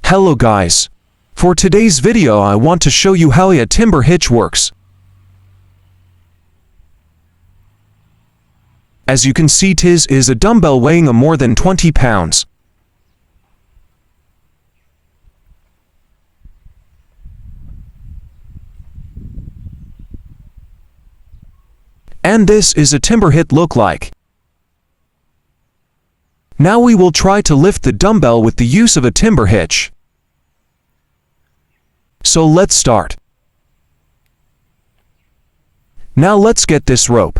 Hello guys. For today's video I want to show you how a timber hitch works. As you can see, this is a dumbbell weighing more than 20 pounds. And this is a timber hitch look like. Now we will try to lift the dumbbell with the use of a timber hitch. So let's start. Now let's get this rope.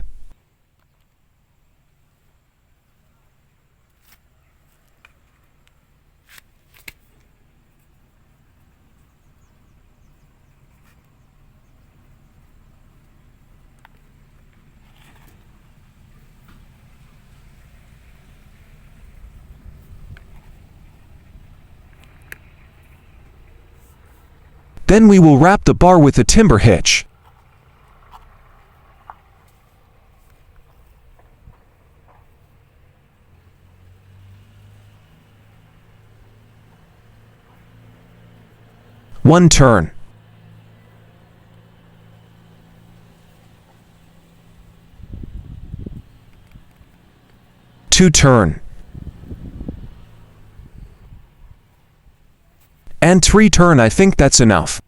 Then we will wrap the bar with a timber hitch. One turn. Two turn. And three turn. I think that's enough.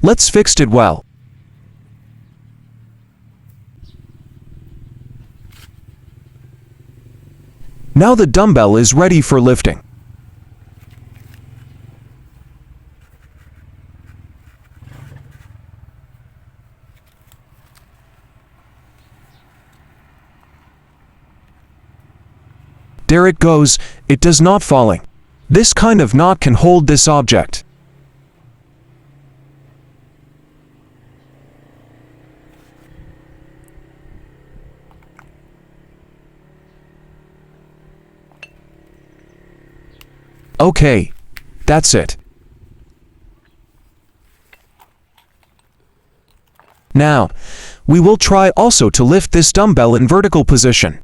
Let's fix it well. Now the dumbbell is ready for lifting. There it goes. It does not falling. This kind of knot can hold this object. Okay, that's it. Now, we will try also to lift this dumbbell in vertical position.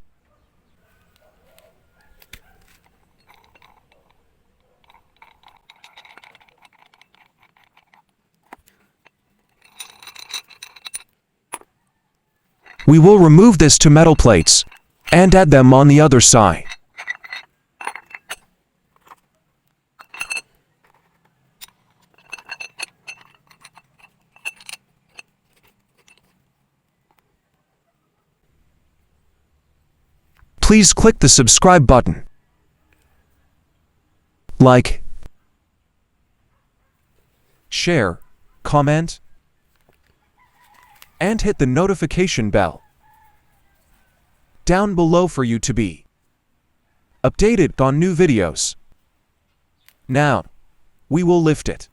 We will remove this to metal plates and add them on the other side. Please click the subscribe button, like, share, comment, and hit the notification bell down below for you to be updated on new videos. Now, we will lift it.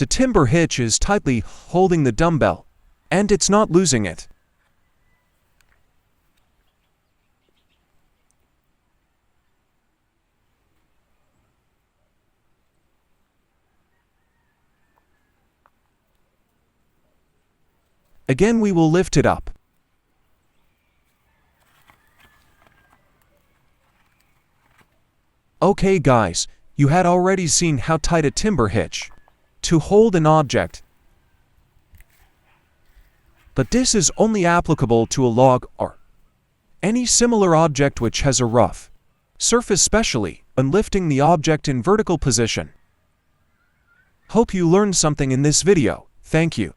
The timber hitch is tightly holding the dumbbell, and it's not losing it. Again, we will lift it up. Okay guys, you had already seen how tight a timber hitch to hold an object. But this is only applicable to a log or any similar object which has a rough surface, especially when lifting the object in vertical position. Hope you learned something in this video. Thank you.